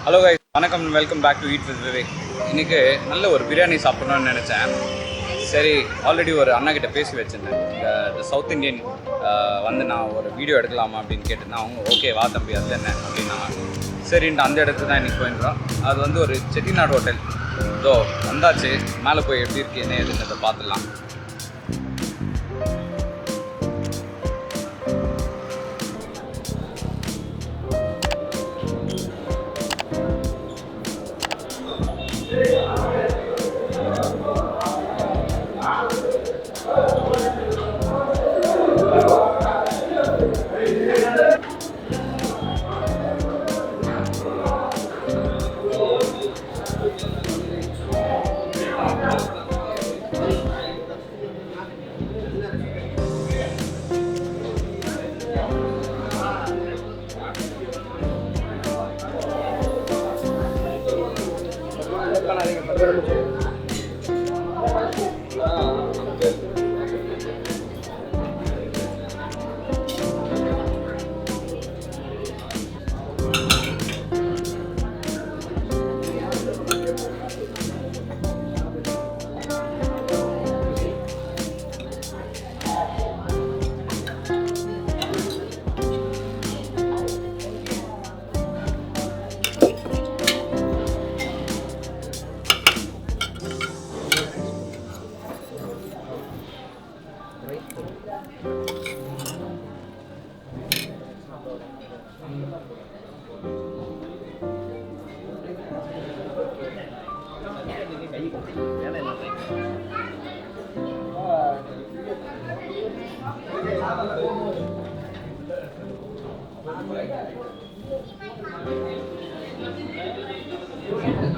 Hello guys, வணக்கம், welcome back to eat with Vivek. இன்றைக்கி நல்ல ஒரு பிரியாணி சாப்பிட்ணுன்னு நினச்சேன். சரி, ஆல்ரெடி ஒரு அண்ணாக்கிட்ட பேசி வச்சுருந்தேன். இந்த சவுத் இண்டியன் வந்து நான் ஒரு வீடியோ எடுக்கலாமா அப்படின்னு கேட்டிருந்தேன். அவங்க ஓகே வா தம்பி, அதில் என்ன அப்படின்னாங்க. சரின்ட்டு அந்த இடத்துக்கு தான் இன்றைக்கி போயிருந்தோம். அது வந்து ஒரு செட்டிநாடு ஹோட்டல். ஸோ வந்தாச்சு, மேலே போய் எப்படி இருக்கு என்ன ஏதுன்றதை பார்த்துடலாம்.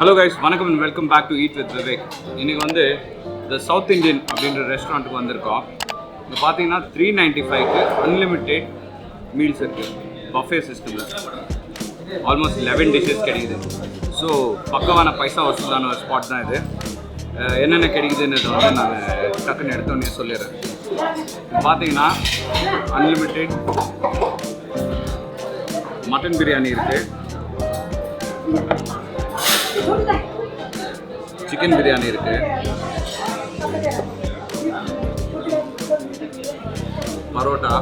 ஹலோ கைஸ், வணக்கம் and welcome back to eat with Vivek. இன்றைக்கி வந்து த சவுத் இண்டியன் அப்படின்ற ரெஸ்டாரண்ட்டுக்கு வந்திருக்கோம். இங்கே பார்த்தீங்கன்னா 395க்கு அன்லிமிட்டெட் மீல்ஸ் இருக்குது. பஃபே சிஸ்டமில் ஆல்மோஸ்ட் 11 டிஷ்ஷஸ் கிடைக்குது. ஸோ பக்கவான பைசா வசூலான ஒரு ஸ்பாட் தான் இது. என்னென்ன கிடைக்குதுன்றது வந்து நான் டக்குன்னு எடுத்தோன்னே சொல்லிடுறேன். பார்த்தீங்கன்னா அன்லிமிட்டெட் மட்டன் பிரியாணி இருக்குது, சிக்கன் பிரியாணி இருக்கு, parotta,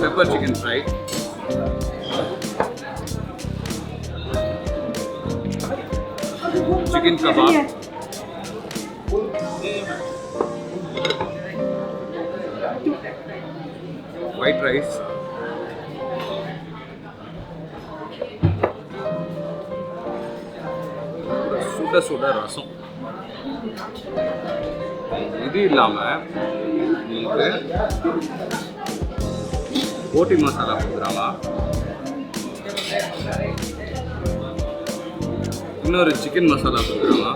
pepper chicken fry, chicken kebab, white rice, சுட சுட ரசம். இது இல்லாமல் உங்களுக்கு போட்டி மசாலா கொடுக்குறாங்க, இன்னொரு சிக்கன் மசாலா கொடுக்குறாங்க,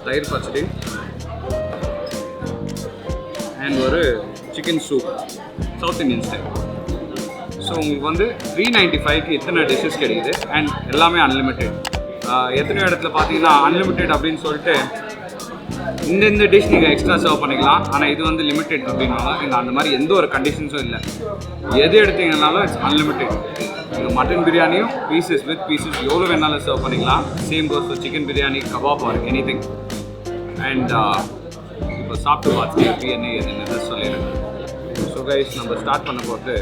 தயிர் பச்சடி அண்ட் ஒரு chicken soup south Indian style. So உங்களுக்கு வந்து 395க்கு இத்தனை டிஷ்ஷஸ் கிடைக்குது அண்ட் எல்லாமே அன்லிமிட்டெட். எத்தனை இடத்துல பார்த்தீங்கன்னா அன்லிமிட்டெட் அப்படின்னு சொல்லிட்டு இந்த டிஷ் நீங்கள் எக்ஸ்ட்ரா சர்வ் பண்ணிக்கலாம், ஆனால் இது வந்து லிமிட்டெட் அப்படின்வாங்க. இங்கே அந்த மாதிரி எந்த ஒரு கண்டிஷன்ஸும் இல்லை. எது எடுத்தீங்கன்னாலும் இட்ஸ் அன்லிமிட்டெட். நீங்கள் மட்டன் பிரியாணியும் பீசஸ் வித் பீசஸ் எவ்வளோ வேணாலும் சர்வ் பண்ணிக்கலாம். Same goes for chicken biryani, kebab or any thing. And இப்போ சாப்பிட்டு பார்த்துட்டு எப்படி என்ன ஏதுன்னு சொல்லிடுறேன். ஸோ கைஸ், நம்ம ஸ்டார்ட் பண்ண போது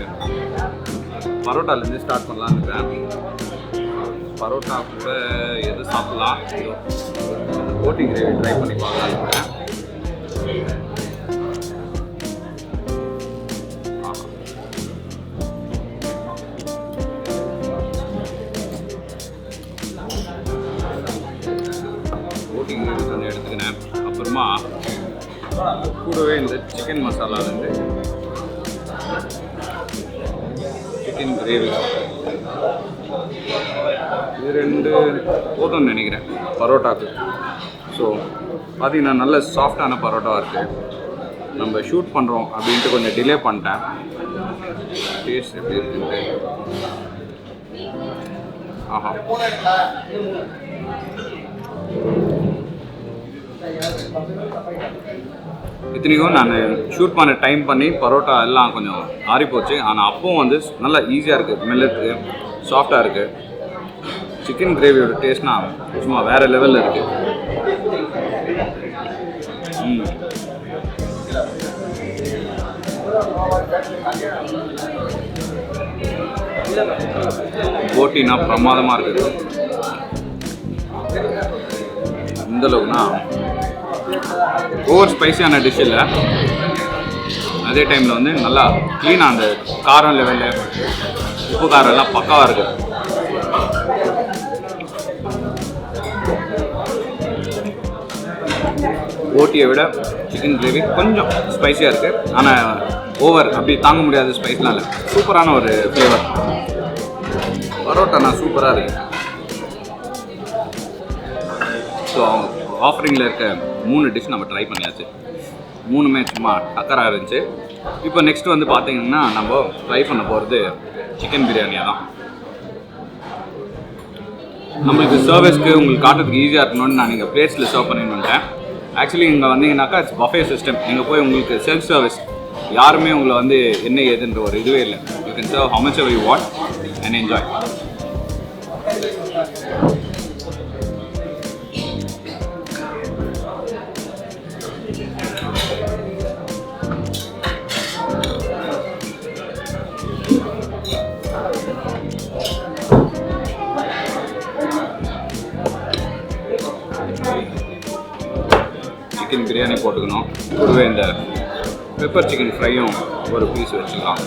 பரோட்டாலேருந்து ஸ்டார்ட் பண்ணலான்னு இருக்கேன். பரோட்டா கூட எது சாப்பிட்லாம், போட்டி கிரேவி ட்ரை பண்ணி பார்க்கலான்னு இருக்கேன். போட்டி கிரேவி கொஞ்சம் எடுத்துக்கினேன். அப்புறமா கூடவே இந்த சிக்கன் மசாலாலேருந்து சிக்கன் கிரேவி, இது ரெண்டு போதும்னு நினைக்கிறேன் பரோட்டாக்கு. ஸோ பார்த்தீங்கன்னா நல்ல சாஃப்டான பரோட்டாவாக இருக்குது. நம்ம ஷூட் பண்ணுறோம் அப்படின்ட்டு கொஞ்சம் டிலே பண்ணிட்டேன். டேஸ்ட் எப்படி இருக்குன்ட்டு ஆஹா இத்தனைக்கும் நான் ஷூட் பண்ண டைம் பண்ணி பரோட்டா எல்லாம் கொஞ்சம் ஆறி போச்சு. ஆனால் அப்பவும் வந்து நல்லா ஈஸியாக இருக்குது, மெல்லத்துக்கு சாஃப்டாக இருக்குது. சிக்கன் கிரேவியோட டேஸ்ட்னா சும்மா வேறு லெவலில் இருக்குது. போட்டினா பிரமாதமாக இருக்குது. இந்தளவுக்குனா ஓவர் ஸ்பைஸியான டிஷ் இல்லை, அதே டைமில் வந்து நல்லா க்ளீனாக அந்த காரம் லெவலில் உப்பு காரம் எல்லாம் பக்காவாக இருக்குது. போட்டியை விட சிக்கன் கிரேவி கொஞ்சம் ஸ்பைஸியாக இருக்குது, ஆனால் ஓவர் அப்படி தாங்க முடியாத ஸ்பைஸ்லாம் இல்லை. சூப்பரான ஒரு ஃப்ளேவர். பரோட்டானா சூப்பராக இருக்குது. ஸோ ஆஃபரிங்கில் இருக்க 3 டிஷ் நம்ம ட்ரை பண்ணியாச்சு. 3மே சும்மா டக்கராக இருந்துச்சு. இப்போ நெக்ஸ்ட் வந்து பார்த்தீங்கன்னா நம்ம ட்ரை பண்ண போகிறது சிக்கன் பிரியாணியாக தான். நம்மளுக்கு சர்வீஸ்க்கு உங்களுக்கு காட்டுறதுக்கு ஈஸியாக இருக்கணும்னு நான் நீங்கள் பிளேட்ஸில் சர்வ் பண்ணிட்டு வந்துட்டேன். ஆக்சுவலி இங்கே வந்தீங்கன்னாக்கா இட்ஸ் பஃபே சிஸ்டம். நீங்கள் போய் உங்களுக்கு செல்ஃப் சர்வீஸ், யாருமே உங்களை வந்து என்ன ஏதுன்ற ஒரு இதுவே இல்லை. You can serve how much ever you want and enjoy. Chicken biryani போட்டுக்கணும், கூடவே இந்த பெப்பர் சிக்கன் ஃப்ரையும் ஒரு பீஸ் வச்சுக்கலாம்.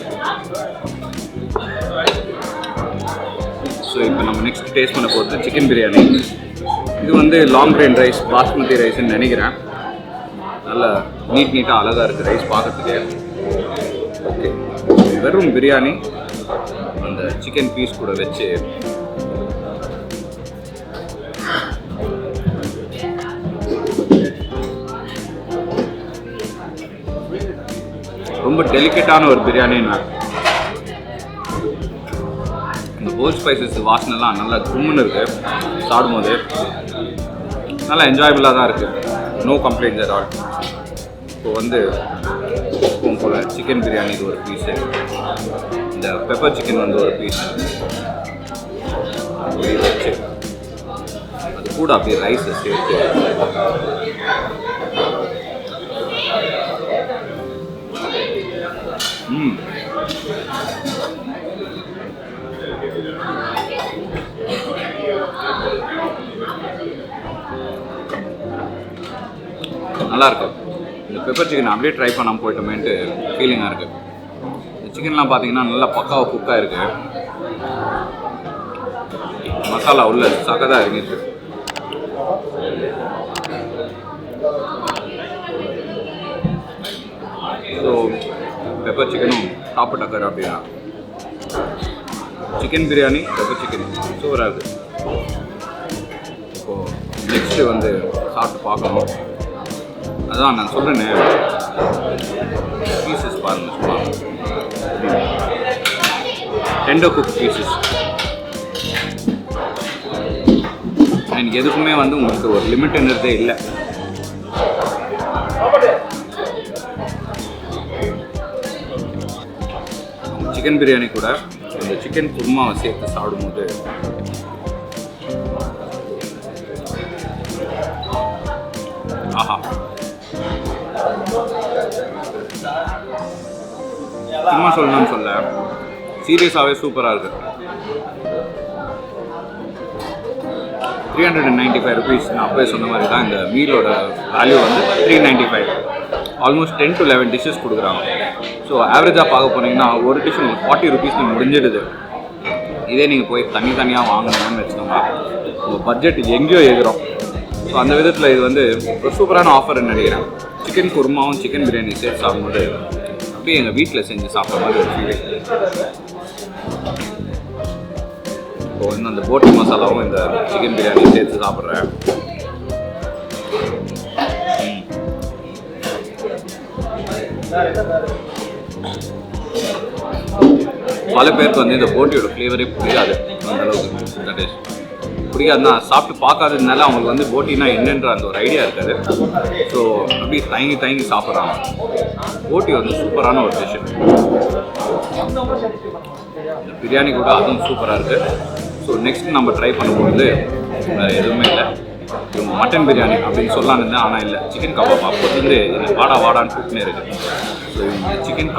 ஸோ இப்போ நம்ம நெக்ஸ்ட் டேஸ்ட் பண்ண போகிறது சிக்கன் பிரியாணி. இது வந்து லாங் கிரெயின் ரைஸ், பாஸ்மதி ரைஸ்ன்னு நினைக்கிறேன். நல்லா நீட்டாக அழகாக இருக்குது ரைஸ் பார்க்கறதுக்கு. ஓகே, வெறும் பிரியாணி அந்த சிக்கன் பீஸ் கூட வச்சு ரொம்ப டெலிகேட்டான ஒரு பிரியாணின்னு. இந்த ஹோல் ஸ்பைசஸ் வாசனைலாம் நல்லா கும்முன்னு இருக்குது. சாப்பிடும்போது நல்லா என்ஜாயபுளாக தான் இருக்குது. No complaints at all. இப்போ வந்து போல் சிக்கன் பிரியாணி இது ஒரு பீஸு, இந்த பெப்பர் சிக்கன் வந்து ஒரு பீஸ் வச்சு அது கூட அப்படியே ரைஸை சேர்த்து நல்லாயிருக்கு. இந்த பெப்பர் சிக்கன் அப்படியே ட்ரை பண்ணாமல் போயிட்டோமேன்ட்டு ஃபீலிங்காக இருக்குது. இந்த சிக்கன்லாம் பார்த்தீங்கன்னா நல்லா பக்காவாக குக்காக இருக்குது. மசாலா உள்ள சகதாக இறங்கிருக்கு. ஸோ பெப்பர் சிக்கனும் டாப்பு டக்கர் அப்படின்னா சிக்கன் பிரியாணி பெப்பர் சிக்கன் சூப்பராக இருக்குது. இப்போது நெக்ஸ்ட்டு வந்து சாப்பிட்டு பார்க்கணும். அதான் நான் சொல்கிறேன்னே, பீசஸ் பாருங்கள், சும்மா டெண்டர் குக் பீசஸ். எனக்கு எதுக்குமே வந்து உங்களுக்கு ஒரு லிமிட்ன்றதே இல்லை. சிக்கன் பிரியாணி கூட இந்த சிக்கன் குருமாவை சேர்த்து சாப்பிடும்போது ஆஹா, சும்மா சொல்லணும்னு சொல்ல சீரியஸாகவே சூப்பராக இருக்குது. 395 rupees. நான் அப்போயே சொன்ன மாதிரி தான் இந்த மீலோட வேல்யூ வந்து 395. ஆல்மோஸ்ட் 10 to 11 டிஷ்ஷஸ் கொடுக்குறாங்க. ஸோ ஆவரேஜாக பார்க்க போனீங்கன்னா ஒரு டிஷ் உங்களுக்கு 40 rupees முடிஞ்சிடுது. இதே நீங்கள் போய் தனியாக வாங்கணும்னு வச்சுக்கோங்க, உங்கள் பட்ஜெட் எங்கேயோ எகிறோம். ஸோ அந்த விதத்தில் இது வந்து ஒரு சூப்பரான ஆஃபர்னு நினைக்கிறேன். சிக்கன் குருமாவும் சிக்கன் பிரியாணி சேர்த்து சாப்பிடும்போது அப்படியே எங்கள் வீட்டில் செஞ்சு சாப்பிட்ற மாதிரி ஒரு ஃபீலிங். இப்போ இன்னும் அந்த போட்டி மசாலாவும் இந்த சிக்கன் பிரியாணி சேர்த்து சாப்பிட்றேன். பல பேருக்கு வந்து இந்த போட்டியோட ஃப்ளேவரே புரியாது அந்த அளவுக்கு. தட் இஸ் பிடிக்காதுன்னா சாப்பிட்டு பார்க்காததுனால அவங்களுக்கு வந்து போட்டினா என்னன்ற அந்த ஒரு ஐடியா இருக்காது. ஸோ அப்படியே தயங்கி சாப்பிட்றாங்க. போட்டி வந்து சூப்பரான ஒரு டிஷ்ஷு. இந்த பிரியாணி கூட அதுவும் சூப்பராக இருக்குது. ஸோ நெக்ஸ்ட் நம்ம ட்ரை பண்ணும்போது வேறு எதுவுமே இல்லை, இவங்க மட்டன் பிரியாணி அப்படின்னு சொல்லலான்னு இருந்தேன். ஆனால் இல்லை, சிக்கன் கபாப் அப்போதுலேருந்து எனக்கு வாடான்னு கூப்பிட்டுனே இருக்குது. ஸோ இந்த சிக்கன்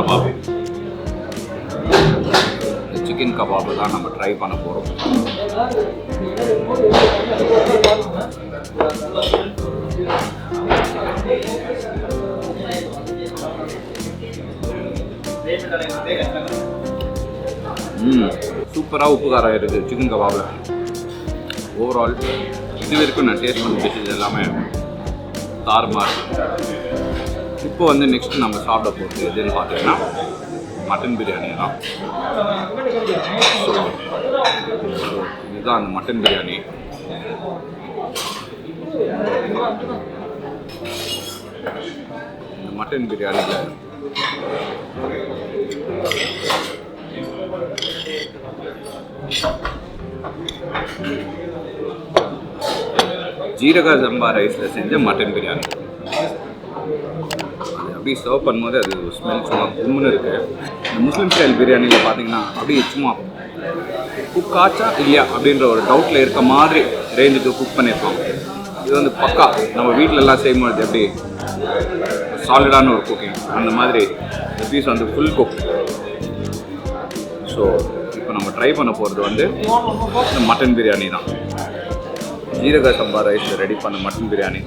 கபாப் தான் நம்ம ட்ரை பண்ண போகிறோம். சூப்பராக உப்பு காரம் இருக்குது சிக்கன் கபாபில். ஓவரால் இது வரைக்கும் நான் டேஸ்ட் பண்ண டிஷ்ஷஸ் எல்லாமே தாறுமாறு. இப்போ வந்து நெக்ஸ்ட் நம்ம சாப்பிட போகிறது எதுன்னு பார்த்தீங்கன்னா மட்டன் பிரியாணி தான். ஸோ இதுதான் அந்த மட்டன் பிரியாணி. இந்த மட்டன் பிரியாணியில் ஜீரக சம்பா ரைஸில் செஞ்ச மட்டன் பிரியாணி. அது அப்படியே சர்வ் பண்ணும்போது அது ஸ்மெல் சும்மா கும்முன்னு இருக்குது. இந்த முஸ்லீம் ஸ்டைல் பிரியாணியில் பார்த்தீங்கன்னா அப்படியே சும்மா குக் ஆச்சா இல்லையா அப்படின்ற ஒரு டவுட்டில் இருக்க மாதிரி ரேஞ்சுக்கு குக் பண்ணியிருப்பாங்க. இது வந்து பக்கா நம்ம வீட்டிலலாம் செய்யும்போது எப்படி சாலிடான ஒரு குக்கிங், அந்த மாதிரி இந்த பீஸ் வந்து ஃபுல் குக். ஸோ இப்போ நம்ம ட்ரை பண்ண போகிறது வந்து இந்த மட்டன் பிரியாணி தான். ஜீரக சம்பா ரைஸில் ரெடி பண்ண மட்டன் பிரியாணி.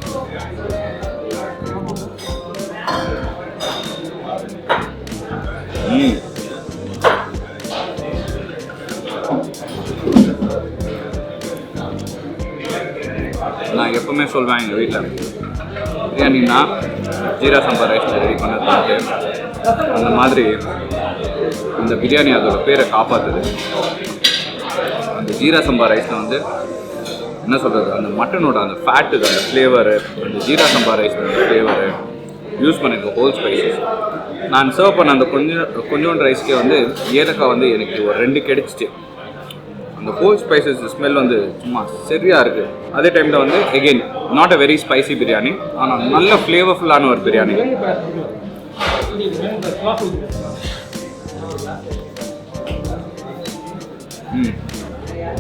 நான் எப்பவுமே சொல்வேன் எங்கள் வீட்டில் பிரியாணின்னா ஜீரா சம்பா ரைஸில் ரெடி பண்ணது. அந்த மாதிரி இந்த பிரியாணி அதோட பேரை காப்பாற்றுது. அந்த ஜீரா சம்பா ரைஸில் வந்து என்ன சொல்கிறது, அந்த மட்டனோட அந்த ஃபேட்டுக்கு அந்த ஃப்ளேவரு, அந்த ஜீரா சம்பா ரைஸில் அந்த ஃப்ளேவரு யூஸ் பண்ணியிருக்கோம். ஹோல் ஸ்பைசஸ் நான் சர்வ் பண்ண அந்த கொஞ்சோண்டு ரைஸ்க்கே வந்து ஏலக்காய் வந்து எனக்கு ஒரு 2 கிடைச்சிச்சு. அந்த ஹோல் ஸ்பைசஸ் ஸ்மெல் வந்து சும்மா சரியாக இருக்குது. அதே டைமில் வந்து again not a very spicy biryani, ஆனால் நல்ல ஃப்ளேவர்ஃபுல்லான ஒரு பிரியாணி.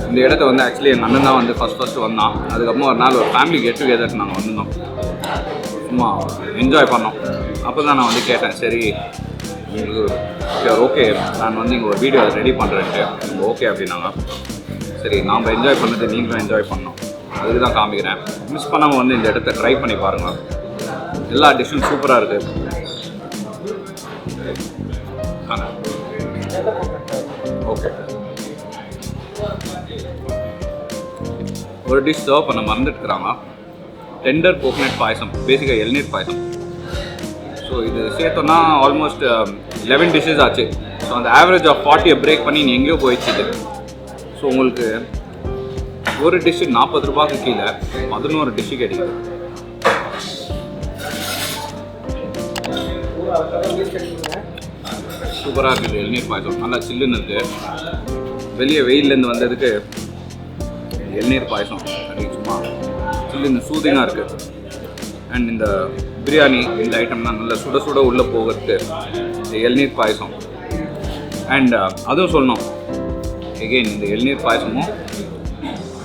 இந்த இடத்த வந்து ஆக்சுவலி என் அண்ணன் தான் வந்து ஃபஸ்ட்டு வந்தான். அதுக்கப்புறம் ஒரு நாள் ஒரு ஃபேமிலி கெட் டுகெதர் நாங்கள் வந்திருந்தோம், சும்மா என்ஜாய் பண்ணோம். அப்போ தான் நான் வந்து கேட்டேன், சரி உங்களுக்கு ஓகே நான் வந்து இங்கே ஒரு வீடியோ ரெடி பண்ணுறேன்ட்டு ஓகே அப்படின்னாங்க. சரி நாம் என்ஜாய் பண்ணது நீங்களும் என்ஜாய் பண்ணோம், அதுக்கு தான் காமிக்கிறேன். மிஸ் பண்ணாமல் வந்து இந்த இடத்த ட்ரை பண்ணி பாருங்கள். எல்லா டிஷ்ஷும் சூப்பராக இருக்குது. ஓகே, ஒரு டிஷ் சர்வ் பண்ண மறந்துட்டுருக்காங்க. டெண்டர் கோகனட் பாயசம், பேசிக்காக இளநீர் பாயசம். ஸோ இது சேர்த்தோன்னா ஆல்மோஸ்ட் 11 டிஷ்ஷஸ் ஆச்சு. ஸோ அந்த ஆவரேஜ் ஆஃப் 40 பிரேக் பண்ணி நீ எங்கேயோ போயிடுச்சு. ஸோ உங்களுக்கு ஒரு டிஷ்ஷு 40 ரூபாய்க்கு கீழே 11 டிஷ்ஷு கிடைக்குது. சூப்பராக இருக்குது இளநீர் பாயசம், நல்லா சில்லுன்னு இருக்குது. வெளியே வெயிலேருந்து வந்ததுக்கு இளநீர் பாயசம் அப்படி சும்மா சில்லுன்னு சூதிங்காக இருக்குது. அண்ட் இந்த பிரியாணி இந்த ஐட்டம்லாம் நல்லா சுட சுட உள்ளே போகிறதுக்கு இந்த இளநீர் பாயசம். அண்ட் அதுவும் சொல்லணும், எகெயின் இந்த இளநீர் பாயசமும்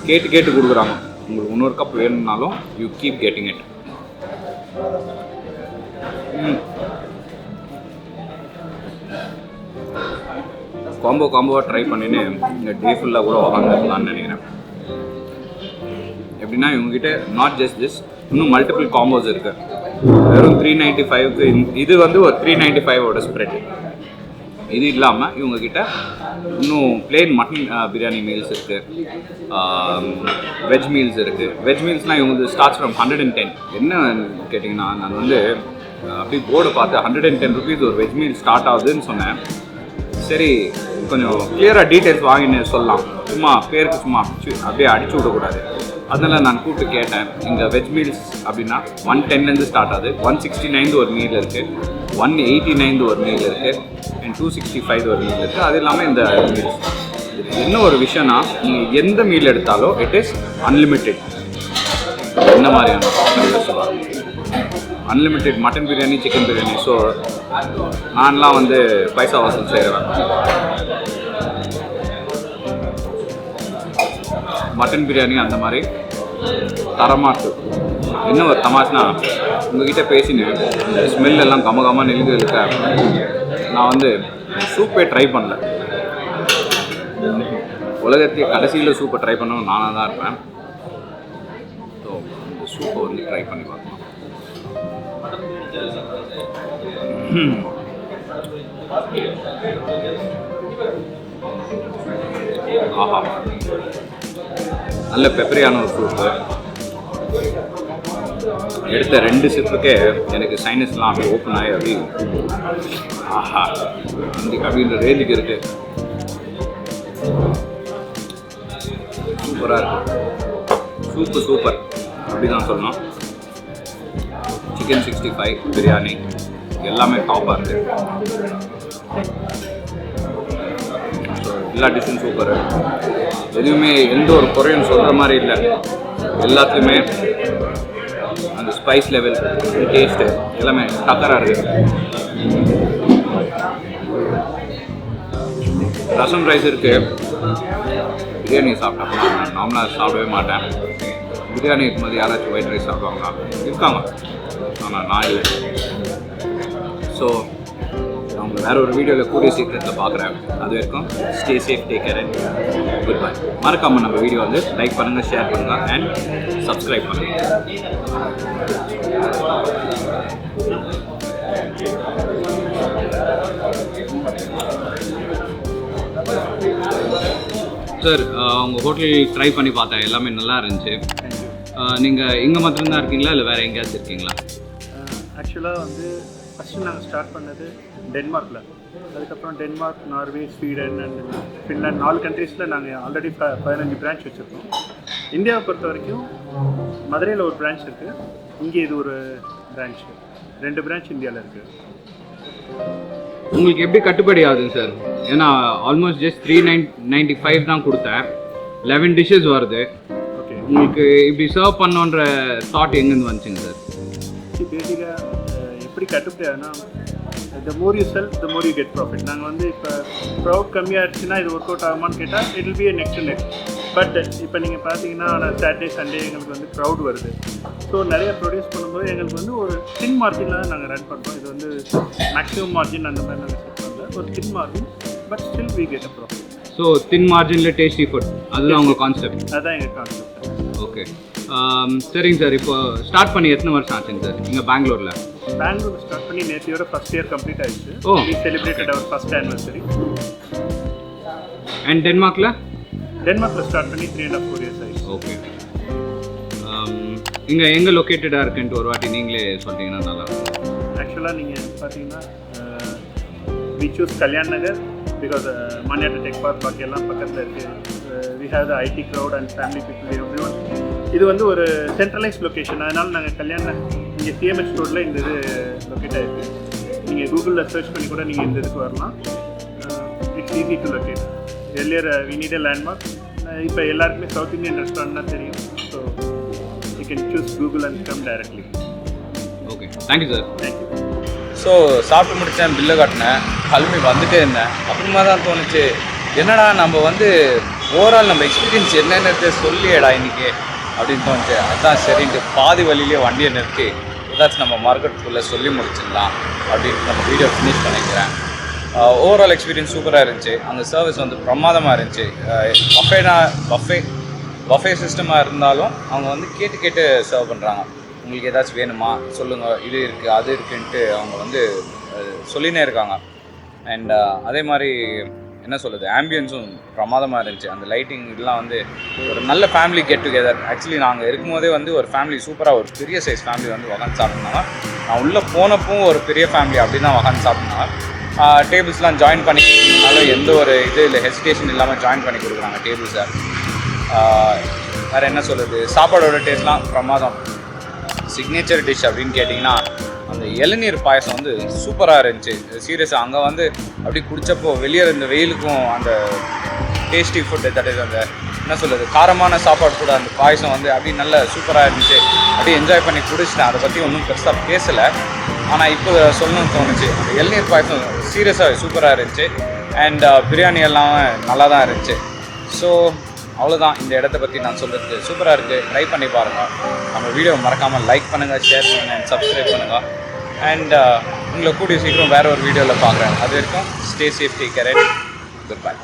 கேட்டு கொடுக்குறாங்க. உங்களுக்கு இன்னொரு கப் வேணும்னாலும் யூ கீப் கெட்டிங் இட். காம்போவாக ட்ரை பண்ணின்னு இந்த டே ஃபுல்லாக கூட உட்காந்துருக்கலான்னு நினைக்கிறேன். எப்படின்னா இவங்ககிட்ட நாட் ஜஸ்ட் திஸ், இன்னும் மல்டிபிள் காம்போஸ் இருக்குது. வெறும் 395க்கு இது வந்து ஒரு 395ஓட ஸ்ப்ரெட். இது இல்லாமல் இவங்கக்கிட்ட இன்னும் பிளெயின் மட்டன் பிரியாணி மீல்ஸ் இருக்குது, வெஜ் மீல்ஸ் இருக்குது. வெஜ் மீல்ஸ்னால் இவங்க ஸ்டார்ட்ஸ் ஃப்ரம் 110. என்ன கேட்டிங்கன்னா நான் வந்து அப்படி போர்டை பார்த்து 110 ருபீஸ் ஒரு வெஜ் மீல் ஸ்டார்ட் ஆகுதுன்னு சொன்னேன். சரி கொஞ்சம் கிளியராக டீட்டெயில்ஸ் வாங்கின்னு சொல்லலாம், சும்மா பேருக்கு சும்மா அப்படியே அடிச்சு விடக்கூடாது. அதனால் நான் கூப்பிட்டு கேட்டேன், இங்கே வெஜ் மீல்ஸ் அப்படின்னா 110லேருந்து ஸ்டார்ட் ஆகுது. 169 ஒரு மீல் இருக்குது, 189 ஒரு மீல் இருக்குது, அண்ட் 265 ஒரு மீல் இருக்குது. அது இல்லாமல் இந்த மீல்ஸ் என்ன ஒரு விஷயம்னா நீங்கள் எந்த மீல் எடுத்தாலும் இட் இஸ் அன்லிமிட்டெட். என்ன மாதிரியான unlimited mutton biryani, chicken biryani. So நான்லாம் வந்து பைசா வசூல் செய்கிறேன். மட்டன் பிரியாணி அந்த மாதிரி தரமாட்டு. என்ன ஒரு தமாஷ்னா, உங்ககிட்ட பேசினேன் இந்த ஸ்மெல் எல்லாம் கம நெல்லுக்கு இருக்க. நான் வந்து சூப்பே ட்ரை பண்ணல. உலகத்தையே கடைசியில் சூப்பை ட்ரை பண்ணணும் நானாக தான் இருப்பேன். ஸோ இந்த சூப்பை வந்து ட்ரை பண்ணி பார்க்கலாம். ஆஹா, நல்ல பெப்பரியான ஒரு சூப்பு. எடுத்த 2 சிப்புக்கே எனக்கு சைனஸ்லாம் அப்படியே ஓப்பன் ஆகி அப்படி ஆஹா அப்படின்ற ரேஞ்சுக்கு இருக்கு. சூப்பராக இருக்கு. சூப்பர் அப்படி தான் சொல்லணும். சிக்கன் 65 பிரியாணி எல்லாமே டாப்பாக இருக்குது. ஸோ எல்லா டிஷ்ஷும் சூப்பர். எதுவுமே எந்த ஒரு குறையும் சொல்கிற மாதிரி இல்லை. எல்லாத்துலேயுமே அந்த ஸ்பைஸ் லெவல், டேஸ்ட்டு எல்லாமே டக்கராக இருக்குது. ரசம் ரைஸ் இருக்குது. பிரியாணி சாப்பிட்டா நான் நார்மலாக சாப்பிடவே மாட்டேன். பிரியாணி இருக்கும்போது யாராச்சும் ஒயிட் ரைஸ் சாப்பிடுவாங்களா? இருக்காங்க, ஆனால் நான் இல்லை. ஸோ அவங்க வேறு ஒரு வீடியோவில் கூடிய சீக்கிரத்தில் பார்க்குறேன். அது வரைக்கும் stay safe, take care and good bye. மறக்காமல் நம்ம வீடியோ வந்து லைக் பண்ணுங்கள், ஷேர் பண்ணுங்கள் அண்ட் சப்ஸ்கிரைப் பண்ணுங்கள். சார், உங்கள் ஹோட்டல் ட்ரை பண்ணி பார்த்தேன், எல்லாமே நல்லா இருந்துச்சு. நீங்கள் இங்கே மட்டும்தான் இருக்கீங்களா இல்லை வேறு எங்கேயாச்சும் இருக்கீங்களா? ஆக்சுவலாக வந்து ஃபஸ்ட்டு நாங்கள் ஸ்டார்ட் பண்ணது டென்மார்க்கில். அதுக்கப்புறம் Denmark, Norway, Sweden and Finland 4 கண்ட்ரீஸில் நாங்கள் ஆல்ரெடி 15 பிரான்ச் வச்சுருக்கோம். இந்தியாவை பொறுத்த வரைக்கும் மதுரையில் ஒரு பிரான்ச் இருக்குது, இங்கே இது ஒரு பிரான்ச், 2 பிரான்ச் இந்தியாவில் இருக்குது. உங்களுக்கு எப்படி கட்டுப்படி ஆகுதுங்க சார்? ஏன்னா ஆல்மோஸ்ட் ஜஸ்ட் 395 தான் கொடுத்தேன், 11 டிஷ்ஷஸ் வருது. ஓகே, உங்களுக்கு இப்படி சர்வ் பண்ணோன்ற தாட் எங்கேருந்து வந்துச்சுங்க சார்? பேசிக்காக எப்படி கட்டுப்படி ஆகுதுன்னா, the more you sell, the more you get profit. நாங்கள் வந்து இப்போ க்ரௌட் கம்மியாகிடுச்சுன்னா இது ஒர்க் அவுட் ஆகுமான்னு கேட்டால் it will be next but இப்போ நீங்கள் பார்த்தீங்கன்னா சாட்டர்டே சண்டே எங்களுக்கு வந்து க்ரௌட் வருது. ஸோ நிறைய ப்ரொடியூஸ் பண்ணும்போது எங்களுக்கு வந்து ஒரு தின் மார்ஜினில் தான் நாங்கள் ரன் பண்ணுறோம். இது வந்து மேக்ஸிமம் மார்ஜின் அந்த மாதிரி நாங்கள் செட் பண்ணல, ஒரு thin margin, but still we get a profit. So thin மார்ஜினில் டேஸ்டி ஃபுட், அதுதான் உங்கள் கான்செப்ட்? அதுதான் எங்கள் கான்செப்ட். ஓகே, சரிங்க சார். இப்போ ஸ்டார்ட் பண்ணி எத்தனை வருஷம் ஆச்சுங்க சார் நீங்கள் பெங்களூரில்? பெங்களூர் ஸ்டார்ட் பண்ணி நேற்றையோட ஃபர்ஸ்ட் இயர் கம்ப்ளீட் ஆயிடுச்சு. we celebrated our first anniversary. And டென்மார்க்கில் ஸ்டார்ட் பண்ணி 3.5-4 years ஆயிடுச்சு. ஓகே, இங்கே எங்கே லொக்கேட்டடாக இருக்குன்ட்டு ஒரு வாட்டி நீங்களே சொல்லிட்டீங்கன்னா நல்லா இருக்கும். ஆக்சுவலாக நீங்கள் பார்த்தீங்கன்னா we choose Kalyan Nagar because Manyata tech park பாக்கி எல்லாம் பக்கத்தில் இருக்குது. we have the IT crowd and family people, everyone. இது வந்து ஒரு சென்ட்ரலைஸ் லொக்கேஷன், அதனால் நாங்கள் கல்யாண இங்கே CMX ரோடில் இந்த இது லொக்கேட் ஆகிருக்கு. நீங்கள் கூகுளில் சர்ச் பண்ணி கூட நீங்கள் இந்த இதுக்கு வரலாம். It's easy to locate. Earlier we need a landmark. இப்போ எல்லாருக்குமே சவுத் இந்தியன் ரெஸ்டாரண்ட் தான் தெரியும். So you can choose Google and come directly. Okay, thank you sir. Thank you. So சாப்பிட்டு முடித்தேன், பில்லை காட்டினேன், கிளம்பி வந்துட்டே இருந்தேன். அப்புறமா தான் தோணுச்சு, என்னடா நம்ம வந்து ஓவரால் நம்ம எக்ஸ்பீரியன்ஸ் என்னென்னு சொல்லியடா இன்றைக்கி அப்படின்னு தோணுச்சு. அதுதான் சரின்ட்டு பாதி வழியிலே வண்டியை நிறுத்தி ஏதாச்சும் நம்ம மார்க்கெட்டுக்குள்ளே சொல்லி முடிச்சிடலாம் அப்படின்ட்டு நம்ம வீடியோ ஃபினிஷ் பண்ணிக்கிறேன். ஓவரால் எக்ஸ்பீரியன்ஸ் சூப்பராக இருந்துச்சு. அந்த சர்வீஸ் வந்து பிரமாதமாக இருந்துச்சு. பஃபே சிஸ்டமாக இருந்தாலும் அவங்க வந்து கேட்டு சர்வ் பண்ணுறாங்க. உங்களுக்கு ஏதாச்சும் வேணுமா சொல்லுங்கள், இது இருக்குது அது இருக்குன்ட்டு அவங்க வந்து சொல்லினே இருக்காங்க. அண்ட் அதே மாதிரி என்ன சொல்லுது, ஆம்பியன்ஸும் பிரமாதமாக இருந்துச்சு. அந்த லைட்டிங் இதெல்லாம் வந்து ஒரு நல்ல ஃபேமிலி கெட் டுகெதர். ஆக்சுவலி நாங்கள் இருக்கும்போதே வந்து ஒரு ஃபேமிலி சூப்பராக ஒரு பெரிய சைஸ் ஃபேமிலி வந்து உக்காந்து சாப்பிட்னாங்க. நான் உள்ளே போனப்பவும் ஒரு பெரிய ஃபேமிலி அப்படி தான் உக்காந்து சாப்பிட்னாங்க. டேபிள்ஸ்லாம் ஜாயின் பண்ணி கொடுத்ததுனால எந்த ஒரு இது இல்லை, ஹெசிடேஷன் இல்லாமல் ஜாயின் பண்ணி கொடுக்குறாங்க டேபிள்ஸை. வேறு என்ன சொல்லுது, சாப்பாடோட டேஸ்ட்லாம் பிரமாதம். சிக்னேச்சர் டிஷ் அப்படின்னு கேட்டிங்கன்னா அந்த இளநீர் பாயசம் வந்து சூப்பராக இருந்துச்சு. சீரியஸாக அங்கே வந்து அப்படி குடித்தப்போ வெளியே இருந்த வெயிலுக்கும் அந்த டேஸ்டி ஃபுட்டு தட் இஸ் அந்த என்ன சொல்கிறது காரமான சாப்பாடு கூட அந்த பாயசம் வந்து அப்படி நல்ல சூப்பராக இருந்துச்சு. அப்படியே என்ஜாய் பண்ணி குடிச்சிட்டேன். அதை பற்றி ஒன்றும் பெருசாக பேசலை. ஆனால் இப்போ சொல்லணும்னு தோணுச்சு. அந்த இளநீர் பாயசம் சீரியஸாக சூப்பராக இருந்துச்சு. அண்ட் பிரியாணி எல்லாம் நல்லா தான் இருந்துச்சு. ஸோ அவ்வளோதான் இந்த இடத்த பற்றி நான் சொல்கிறதுக்கு. சூப்பராக இருக்குது. ட்ரை பண்ணி பாருங்கள். நம்ம வீடியோ மறக்காமல் லைக் பண்ணுங்கள், ஷேர் பண்ணுங்கள் அண்ட் சப்ஸ்கிரைப் பண்ணுங்கள். அண்ட் உங்களை கூடிய சீக்கிரம் வேறு ஒரு வீடியோவில் பார்க்குறேன். அது வரைக்கும் stay safe, take care, good bye.